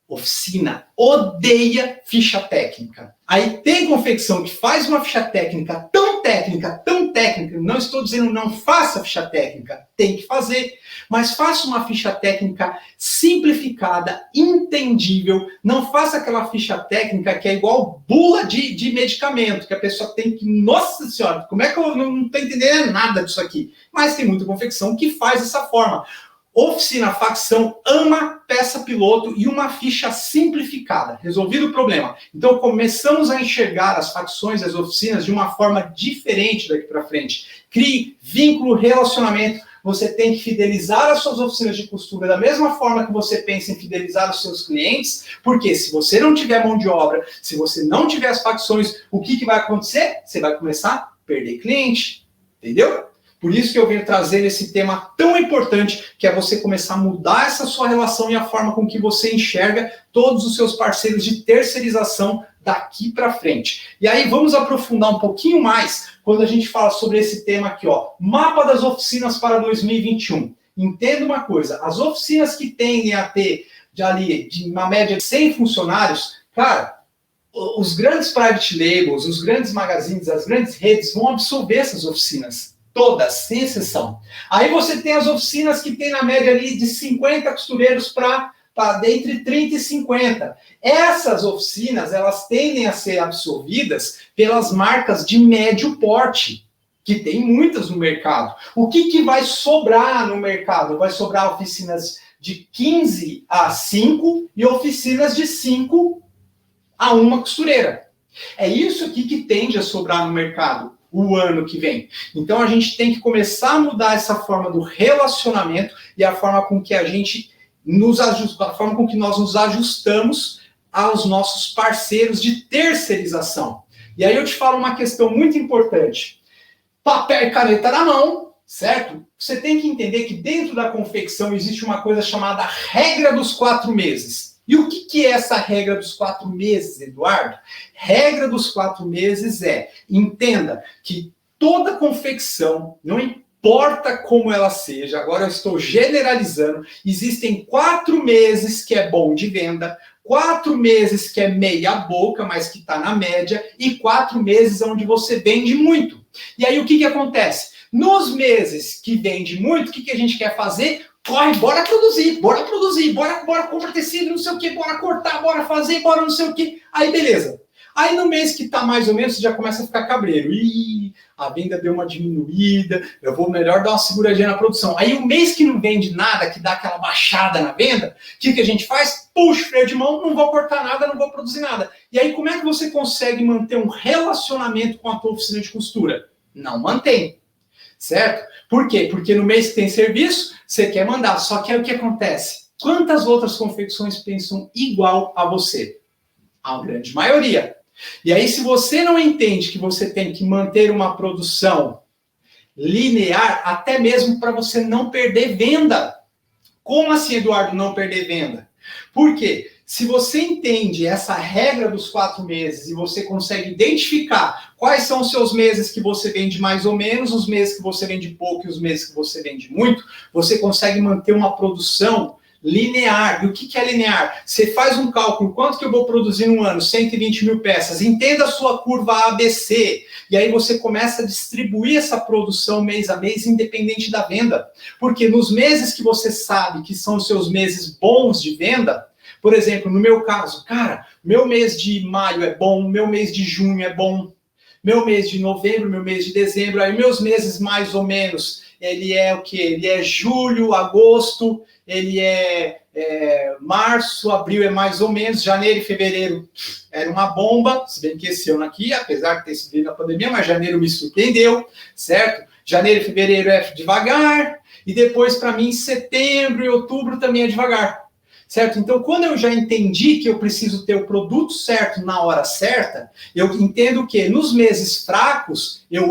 [SPEAKER 1] Oficina odeia ficha técnica. Aí tem confecção que faz uma ficha técnica, não estou dizendo não faça ficha técnica, tem que fazer, mas faça uma ficha técnica simplificada, entendível, não faça aquela ficha técnica que é igual bula de medicamento, que a pessoa tem que, nossa senhora, como é que eu não estou entendendo nada disso aqui? Mas tem muita confecção que faz dessa forma. Oficina facção ama peça piloto e uma ficha simplificada. Resolvido o problema. Então começamos a enxergar as facções, as oficinas de uma forma diferente daqui para frente. Crie vínculo, relacionamento. Você tem que fidelizar as suas oficinas de costura da mesma forma que você pensa em fidelizar os seus clientes, porque se você não tiver mão de obra, se você não tiver as facções, o que vai acontecer? Você vai começar a perder cliente. Entendeu? Por isso que eu venho trazer esse tema tão importante, que é você começar a mudar essa sua relação e a forma com que você enxerga todos os seus parceiros de terceirização daqui para frente. E aí vamos aprofundar um pouquinho mais quando a gente fala sobre esse tema aqui, ó, mapa das oficinas para 2021. Entenda uma coisa, as oficinas que tendem a ter de uma média de 100 funcionários, cara, os grandes private labels, os grandes magazines, as grandes redes vão absorver essas oficinas. Todas, sem exceção. Aí você tem as oficinas que tem na média ali de 50 costureiros para entre 30 e 50. Essas oficinas, elas tendem a ser absorvidas pelas marcas de médio porte, que tem muitas no mercado. O que vai sobrar no mercado? Vai sobrar oficinas de 15 a 5 e oficinas de 5 a 1 costureira. É isso aqui que tende a sobrar no mercado o ano que vem. Então a gente tem que começar a mudar essa forma do relacionamento e a forma com que a gente a forma com que nós nos ajustamos aos nossos parceiros de terceirização. E aí eu te falo uma questão muito importante. Papel e caneta na mão, certo? Você tem que entender que dentro da confecção existe uma coisa chamada regra dos 4 meses. E o que é essa regra dos 4 meses, Eduardo? Regra dos 4 meses entenda que toda confecção, não importa como ela seja, agora eu estou generalizando, existem 4 meses que é bom de venda, 4 meses que é meia boca, mas que está na média, e 4 meses onde você vende muito. E aí o que acontece? Nos meses que vende muito, o que a gente quer fazer? corre, bora produzir, bora comprar tecido, não sei o que, bora cortar, bora fazer, bora não sei o que. Aí, beleza. Aí, no mês que tá mais ou menos, você já começa a ficar cabreiro. Ih, a venda deu uma diminuída, eu vou melhor dar uma seguradinha na produção. Aí, o mês que não vende nada, que dá aquela baixada na venda, o que a gente faz? Puxa o freio de mão, não vou cortar nada, não vou produzir nada. E aí, como é que você consegue manter um relacionamento com a tua oficina de costura? Não mantém. Certo? Por quê? Porque no mês que tem serviço, você quer mandar. Só que aí o que acontece? Quantas outras confecções pensam igual a você? A grande maioria. E aí, se você não entende que você tem que manter uma produção linear, até mesmo para você não perder venda. Como assim, Eduardo, não perder venda? Por quê? Se você entende essa regra dos 4 meses e você consegue identificar quais são os seus meses que você vende mais ou menos, os meses que você vende pouco e os meses que você vende muito, você consegue manter uma produção linear. E o que é linear? Você faz um cálculo, quanto que eu vou produzir no ano? 120 mil peças. Entenda a sua curva ABC. E aí você começa a distribuir essa produção mês a mês, independente da venda. Porque nos meses que você sabe que são os seus meses bons de venda, por exemplo, no meu caso, cara, meu mês de maio é bom, meu mês de junho é bom, meu mês de novembro, meu mês de dezembro, aí meus meses mais ou menos, ele é o quê? Ele é julho, agosto, ele é março, abril é mais ou menos, janeiro e fevereiro era uma bomba, se bem que esse ano aqui, apesar de ter sido na pandemia, mas janeiro me surpreendeu, certo? Janeiro e fevereiro é devagar, e depois para mim setembro e outubro também é devagar. Certo? Então, quando eu já entendi que eu preciso ter o produto certo na hora certa, eu entendo que nos meses fracos, eu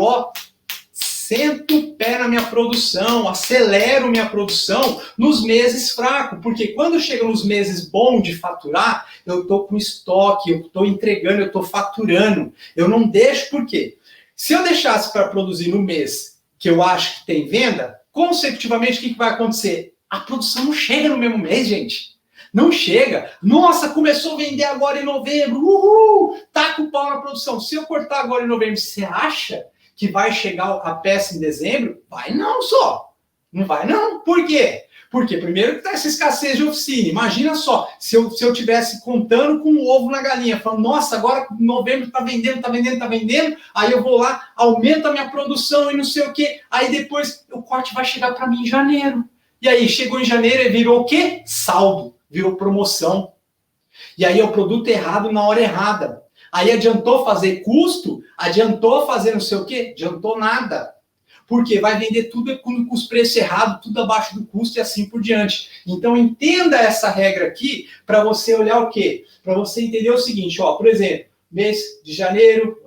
[SPEAKER 1] sento o pé na minha produção, acelero minha produção nos meses fracos, porque quando chega nos meses bons de faturar, eu estou com estoque, eu estou entregando, eu estou faturando. Eu não deixo, por quê? Se eu deixasse para produzir no mês que eu acho que tem venda, consecutivamente, o que vai acontecer? A produção não chega no mesmo mês, gente. Não chega. Nossa, começou a vender agora em novembro. Uhul! Taca o pau na produção. Se eu cortar agora em novembro, você acha que vai chegar a peça em dezembro? Vai não, só. Não vai não. Por quê? Porque primeiro que tá essa escassez de oficina. Imagina só, se eu tivesse contando com o ovo na galinha, falando, nossa, agora novembro tá vendendo, aí eu vou lá, aumento a minha produção e não sei o quê, aí depois o corte vai chegar para mim em janeiro. E aí chegou em janeiro e virou o quê? Saldo. Virou promoção. E aí é o produto errado na hora errada. Aí adiantou fazer custo? Adiantou fazer não sei o quê? Adiantou nada. Porque vai vender tudo com os preços errados, tudo abaixo do custo e assim por diante. Então entenda essa regra aqui para você olhar o quê? Para você entender o seguinte, ó, por exemplo, mês de janeiro,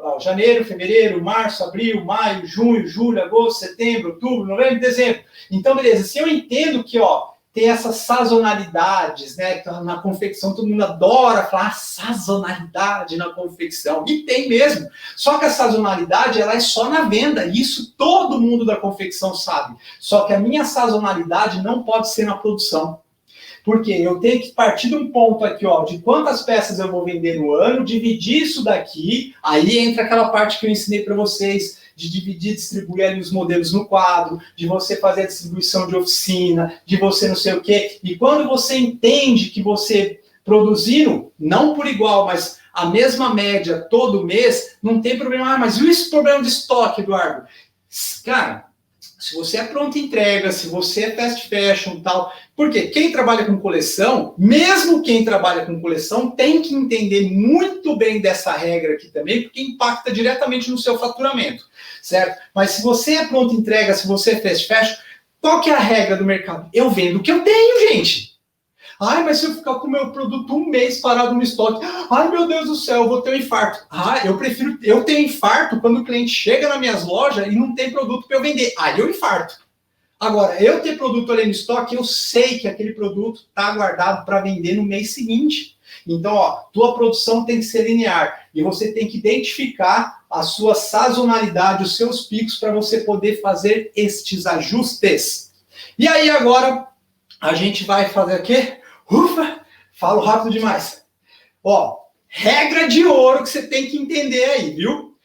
[SPEAKER 1] fevereiro, março, abril, maio, junho, julho, agosto, setembro, outubro, novembro, dezembro. Então, beleza, se eu entendo que, ó, tem essas sazonalidades, né? Na confecção, todo mundo adora falar sazonalidade na confecção. E tem mesmo. Só que a sazonalidade, ela é só na venda. E isso todo mundo da confecção sabe. Só que a minha sazonalidade não pode ser na produção. Porque eu tenho que partir de um ponto aqui, ó, de quantas peças eu vou vender no ano, dividir isso daqui, aí entra aquela parte que eu ensinei para vocês, de dividir, distribuir ali os modelos no quadro, de você fazer a distribuição de oficina, de você não sei o quê. E quando você entende que você produzindo, não por igual, mas a mesma média todo mês, não tem problema. Ah, mas e esse problema de estoque, Eduardo? Cara, se você é pronta entrega, se você é fast fashion e tal, porque quem trabalha com coleção, mesmo quem trabalha com coleção, tem que entender muito bem dessa regra aqui também, porque impacta diretamente no seu faturamento, certo? Mas se você é pronta entrega, se você é fast fashion, qual que é a regra do mercado? Eu vendo o que eu tenho, gente. Ai, mas se eu ficar com o meu produto um mês parado no estoque, ai, meu Deus do céu, eu vou ter um infarto. Ah, eu prefiro eu ter infarto quando o cliente chega nas minhas lojas e não tem produto para eu vender. Aí eu infarto. Agora, eu ter produto ali no estoque, eu sei que aquele produto está guardado para vender no mês seguinte. Então, ó, tua produção tem que ser linear e você tem que identificar a sua sazonalidade, os seus picos para você poder fazer estes ajustes. E aí agora a gente vai fazer o quê? Ufa, falo rápido demais. Ó, regra de ouro que você tem que entender aí, viu?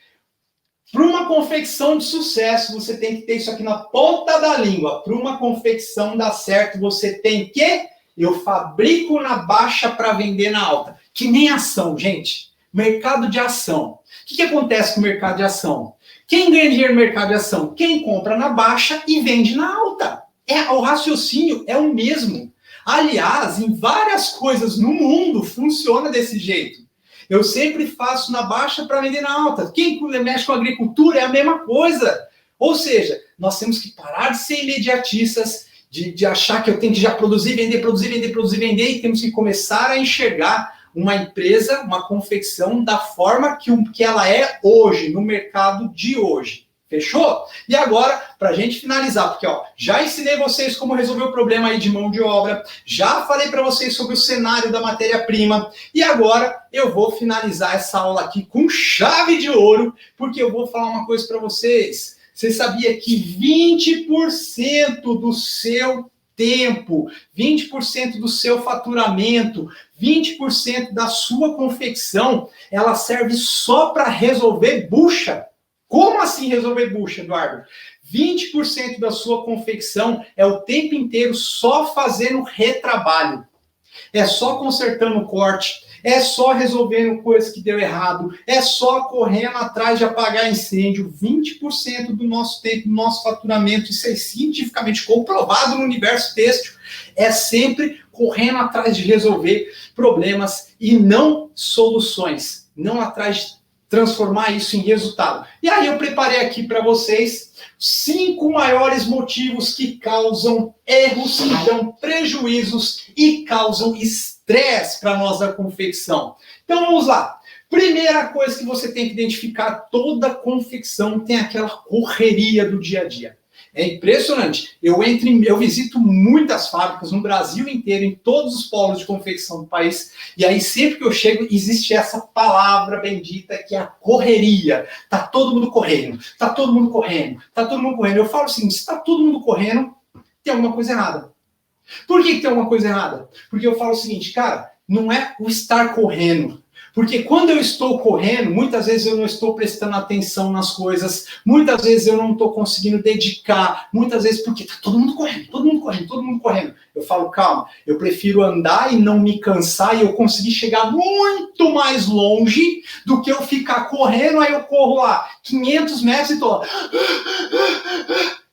[SPEAKER 1] Para uma confecção de sucesso, você tem que ter isso aqui na ponta da língua. Para uma confecção dar certo, você tem que... Eu fabrico na baixa para vender na alta. Que nem ação, gente. Mercado de ação. O que acontece com o mercado de ação? Quem ganha dinheiro no mercado de ação? Quem compra na baixa e vende na alta. O raciocínio é o mesmo. Aliás, em várias coisas no mundo funciona desse jeito. Eu sempre faço na baixa para vender na alta. Quem mexe com agricultura é a mesma coisa. Ou seja, nós temos que parar de ser imediatistas, de achar que eu tenho que já produzir, vender, e temos que começar a enxergar uma empresa, uma confecção da forma que ela é hoje, no mercado de hoje. Fechou? E agora, para a gente finalizar, porque já ensinei vocês como resolver o problema aí de mão de obra, já falei para vocês sobre o cenário da matéria-prima, e agora eu vou finalizar essa aula aqui com chave de ouro, porque eu vou falar uma coisa para vocês. Você sabia que 20% do seu tempo, 20% do seu faturamento, 20% da sua confecção, ela serve só para resolver bucha? Como assim resolver bucha, Eduardo? 20% da sua confecção é o tempo inteiro só fazendo retrabalho. É só consertando o corte, é só resolvendo coisas que deu errado, é só correndo atrás de apagar incêndio. 20% do nosso tempo, do nosso faturamento, isso é cientificamente comprovado no universo têxtil, é sempre correndo atrás de resolver problemas e não soluções, não atrás de transformar isso em resultado. E aí eu preparei aqui para vocês 5 maiores motivos que causam erros, que dão prejuízos e causam estresse para nós da confecção. Então vamos lá. Primeira coisa que você tem que identificar, toda confecção tem aquela correria do dia a dia. É impressionante. Eu visito muitas fábricas no Brasil inteiro, em todos os polos de confecção do país, e aí sempre que eu chego, existe essa palavra bendita que é a correria. Tá todo mundo correndo, tá todo mundo correndo, tá todo mundo correndo. Eu falo o seguinte, se tá todo mundo correndo, tem alguma coisa errada. Por que tem alguma coisa errada? Porque eu falo o seguinte, cara, não é o estar correndo. Porque quando eu estou correndo, muitas vezes eu não estou prestando atenção nas coisas, muitas vezes eu não estou conseguindo dedicar, muitas vezes porque está todo mundo correndo, todo mundo correndo, todo mundo correndo. Eu falo, calma, eu prefiro andar e não me cansar e eu conseguir chegar muito mais longe do que eu ficar correndo, aí eu corro lá 500 metros e estou lá.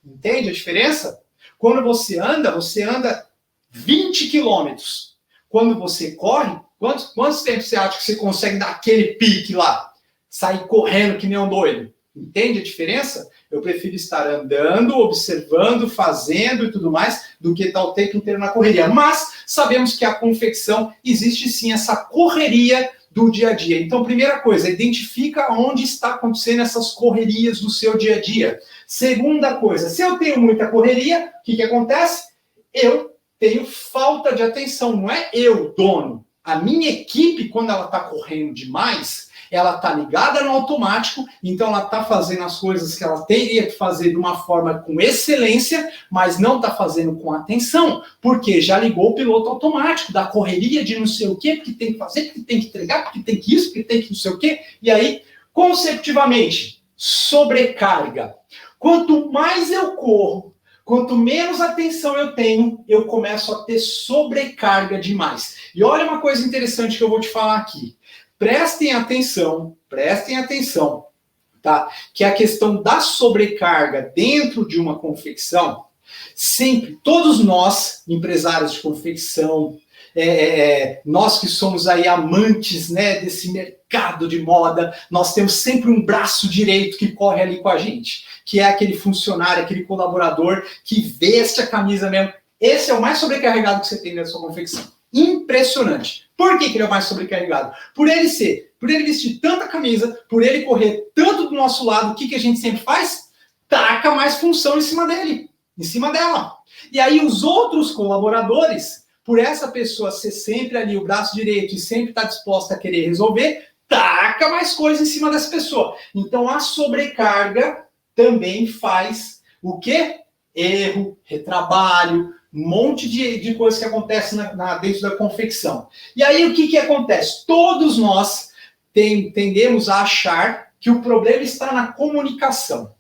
[SPEAKER 1] Entende a diferença? Quando você anda 20 quilômetros. Quando você corre, quantos tempos você acha que você consegue dar aquele pique lá? Sair correndo que nem um doido. Entende a diferença? Eu prefiro estar andando, observando, fazendo e tudo mais, do que estar o tempo inteiro na correria. Mas sabemos que a confecção existe sim essa correria do dia a dia. Então, primeira coisa, identifica onde está acontecendo essas correrias do seu dia a dia. Segunda coisa, se eu tenho muita correria, o que acontece? Eu tenho falta de atenção, não é eu, dono. A minha equipe, quando ela está correndo demais, ela está ligada no automático, então ela está fazendo as coisas que ela teria que fazer de uma forma com excelência, mas não está fazendo com atenção, porque já ligou o piloto automático, da correria de não sei o quê, porque tem que fazer, porque tem que entregar, porque tem que isso, porque tem que não sei o quê, e aí, consecutivamente, sobrecarga. Quanto mais eu corro, quanto menos atenção eu tenho, eu começo a ter sobrecarga demais. E olha uma coisa interessante que eu vou te falar aqui. Prestem atenção, tá? Que a questão da sobrecarga dentro de uma confecção, sempre, todos nós, empresários de confecção, nós que somos aí amantes, né, desse mercado de moda, nós temos sempre um braço direito que corre ali com a gente, que é aquele funcionário, aquele colaborador que veste a camisa mesmo. Esse é o mais sobrecarregado que você tem na sua confecção. Impressionante. Por que ele é o mais sobrecarregado? Por ele vestir tanta camisa, por ele correr tanto do nosso lado, o que a gente sempre faz? Taca mais função em cima dele, em cima dela. E aí os outros colaboradores, por essa pessoa ser sempre ali o braço direito e sempre estar disposta a querer resolver, taca mais coisa em cima dessa pessoa. Então a sobrecarga também faz o quê? Erro, retrabalho, um monte de coisas que acontecem dentro da confecção. E aí o que acontece? Todos nós tendemos a achar que o problema está na comunicação.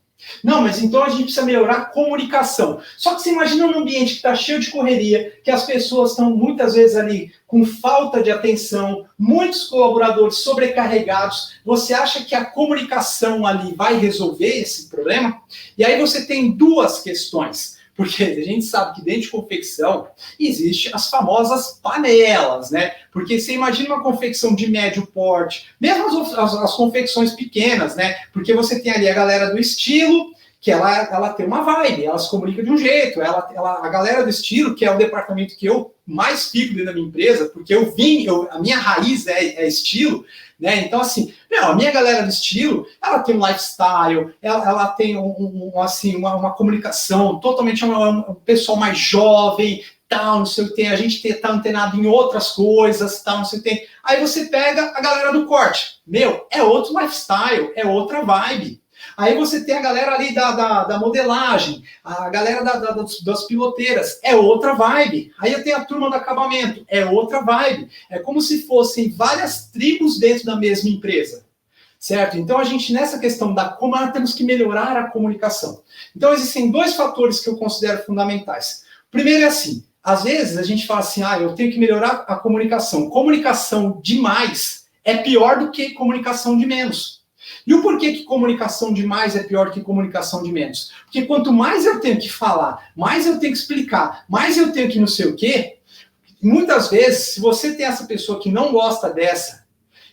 [SPEAKER 1] Não, mas então a gente precisa melhorar a comunicação. Só que você imagina um ambiente que está cheio de correria, que as pessoas estão muitas vezes ali com falta de atenção, muitos colaboradores sobrecarregados. Você acha que a comunicação ali vai resolver esse problema? E aí você tem duas questões. Porque a gente sabe que dentro de confecção existe as famosas panelas, né? Porque você imagina uma confecção de médio porte, mesmo as confecções pequenas, né? Porque você tem ali a galera do estilo, que ela tem uma vibe, ela se comunica de um jeito, a galera do estilo, que é o departamento que eu mais fico dentro da minha empresa, porque a minha raiz é estilo, né? Então, assim, a minha galera do estilo, ela tem um lifestyle, ela tem uma comunicação totalmente um pessoal mais jovem, tal, não sei o que tem, a gente tá antenado em outras coisas, tal, não sei o que tem. Aí você pega a galera do corte, é outro lifestyle, é outra vibe. Aí você tem a galera ali da modelagem, a galera das piloteiras, é outra vibe. Aí eu tenho a turma do acabamento, é outra vibe. É como se fossem várias tribos dentro da mesma empresa, certo? Então a gente, nessa questão da como nós temos que melhorar a comunicação. Então existem dois fatores que eu considero fundamentais. O primeiro é assim, às vezes a gente fala assim, eu tenho que melhorar a comunicação. Comunicação demais é pior do que comunicação de menos. E o porquê que comunicação de mais é pior que comunicação de menos? Porque quanto mais eu tenho que falar, mais eu tenho que explicar, mais eu tenho que não sei o quê, muitas vezes, se você tem essa pessoa que não gosta dessa,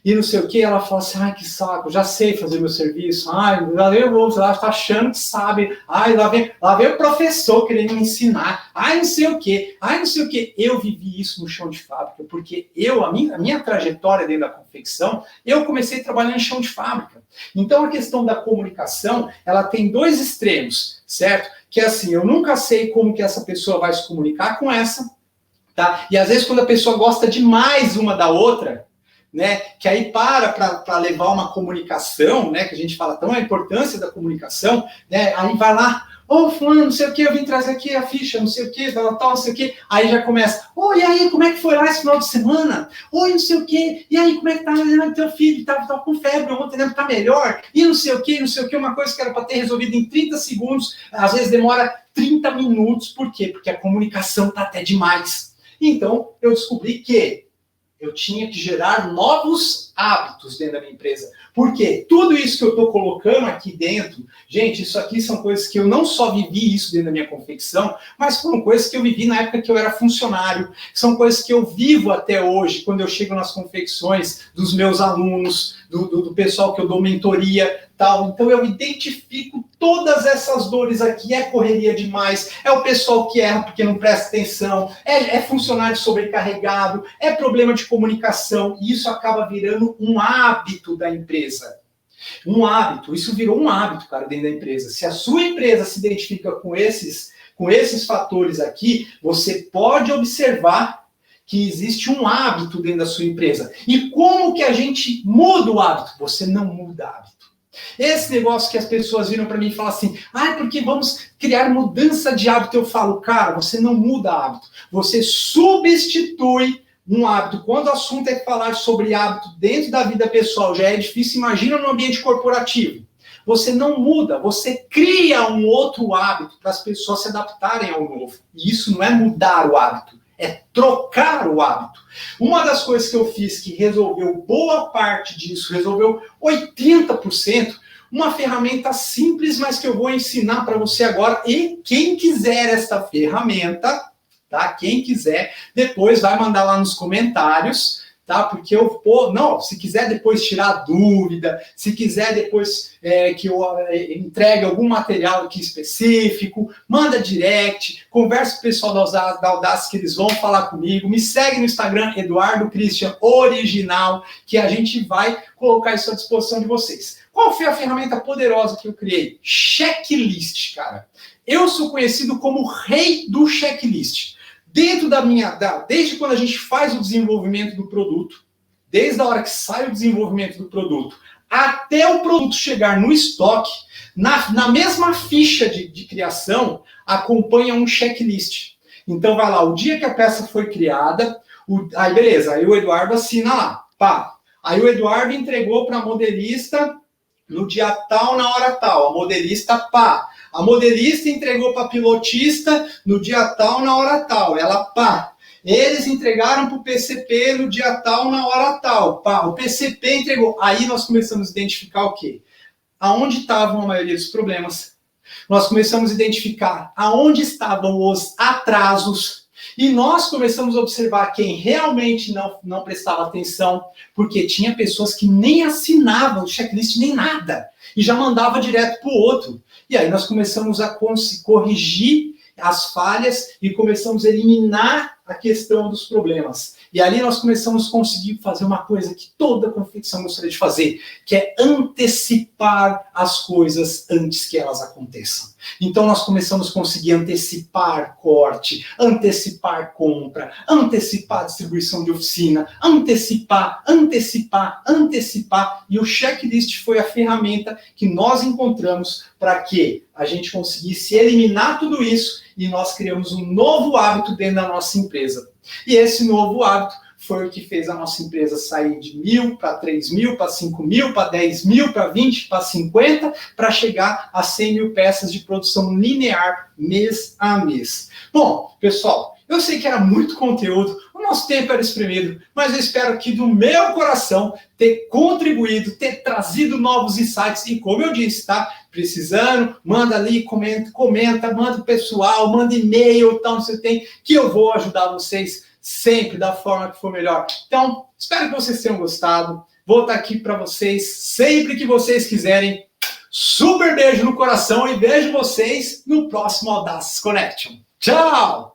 [SPEAKER 1] e não sei o que, ela fala assim, que saco, já sei fazer meu serviço, lá vem o outro, ela está achando que sabe, lá vem o professor querendo me ensinar, não sei o que, não sei o que. Eu vivi isso no chão de fábrica, porque a minha trajetória dentro da confecção, eu comecei trabalhando em chão de fábrica. Então a questão da comunicação, ela tem dois extremos, certo? Que é assim, eu nunca sei como que essa pessoa vai se comunicar com essa, tá? E às vezes quando a pessoa gosta demais uma da outra, né, que aí para levar uma comunicação, né, que a gente fala tão a importância da comunicação, né, aí vai lá, fulano, não sei o que, eu vim trazer aqui a ficha, não sei o que, tal, não sei o que, aí já começa, e aí, como é que foi lá esse final de semana? Não sei o que, e aí, como é que tá teu filho, tá com febre ontem, né, tá melhor, e não sei o que, uma coisa que era para ter resolvido em 30 segundos, às vezes demora 30 minutos, por quê? Porque a comunicação tá até demais. Então, eu descobri que eu tinha que gerar novos hábitos dentro da minha empresa. Porque tudo isso que eu estou colocando aqui dentro, gente, isso aqui são coisas que eu não só vivi isso dentro da minha confecção, mas foram coisas que eu vivi na época que eu era funcionário, são coisas que eu vivo até hoje, quando eu chego nas confecções dos meus alunos, do pessoal que eu dou mentoria, tal. Então eu identifico todas essas dores aqui, é correria demais, é o pessoal que erra porque não presta atenção, é funcionário sobrecarregado, é problema de comunicação, e isso acaba virando um hábito da empresa. Um hábito, isso virou um hábito, cara, dentro da empresa. Se a sua empresa se identifica com esses fatores aqui, você pode observar que existe um hábito dentro da sua empresa. E como que a gente muda o hábito? Você não muda hábito. Esse negócio que as pessoas viram para mim e falam assim, porque vamos criar mudança de hábito. Eu falo, cara, você não muda hábito. Você substitui um hábito. Quando o assunto é falar sobre hábito dentro da vida pessoal, já é difícil, imagina no ambiente corporativo. Você não muda, você cria um outro hábito para as pessoas se adaptarem ao novo. E isso não é mudar o hábito, é trocar o hábito. Uma das coisas que eu fiz que resolveu boa parte disso, resolveu 80%, uma ferramenta simples, mas que eu vou ensinar para você agora. E quem quiser esta ferramenta, tá? Quem quiser, depois vai mandar lá nos comentários, tá? Porque se quiser depois tirar dúvida, se quiser depois que eu entregue algum material aqui específico, manda direct, conversa com o pessoal da Audace que eles vão falar comigo, me segue no Instagram, Eduardo Christian Original, que a gente vai colocar isso à disposição de vocês. Qual foi a ferramenta poderosa que eu criei? Checklist, cara. Eu sou conhecido como o rei do checklist. Dentro desde quando a gente faz o desenvolvimento do produto, desde a hora que sai o desenvolvimento do produto, até o produto chegar no estoque, na mesma ficha de criação, acompanha um checklist. Então vai lá, o dia que a peça foi criada, aí beleza, aí o Eduardo assina lá, pá. Aí o Eduardo entregou para a modelista no dia tal, na hora tal. A modelista, pá. A modelista entregou para a pilotista no dia tal, na hora tal. Ela, pá. Eles entregaram para o PCP no dia tal, na hora tal. Pá. O PCP entregou. Aí nós começamos a identificar o quê? Aonde estavam a maioria dos problemas. Nós começamos a identificar aonde estavam os atrasos. E nós começamos a observar quem realmente não prestava atenção, porque tinha pessoas que nem assinavam o checklist nem nada, e já mandava direto para o outro. E aí nós começamos a corrigir as falhas e começamos a eliminar a questão dos problemas. E ali nós começamos a conseguir fazer uma coisa que toda confecção gostaria de fazer, que é antecipar as coisas antes que elas aconteçam. Então nós começamos a conseguir antecipar corte, antecipar compra, antecipar distribuição de oficina, antecipar. E o checklist foi a ferramenta que nós encontramos para que a gente conseguisse eliminar tudo isso e nós criamos um novo hábito dentro da nossa empresa. E esse novo hábito foi o que fez a nossa empresa sair de 1.000 para 3.000, para 5.000, para 10.000, para 20, para 50, para chegar a 100.000 peças de produção linear mês a mês. Bom, pessoal, eu sei que era muito conteúdo, o nosso tempo era espremido, mas eu espero que do meu coração ter contribuído, ter trazido novos insights. E como eu disse, tá? Precisando, manda ali, comenta, manda o pessoal, manda e-mail, tal, não sei o que tem, que eu vou ajudar vocês sempre da forma que for melhor. Então, espero que vocês tenham gostado. Vou estar aqui para vocês sempre que vocês quiserem. Super beijo no coração e vejo vocês no próximo Audaces Connection. Tchau!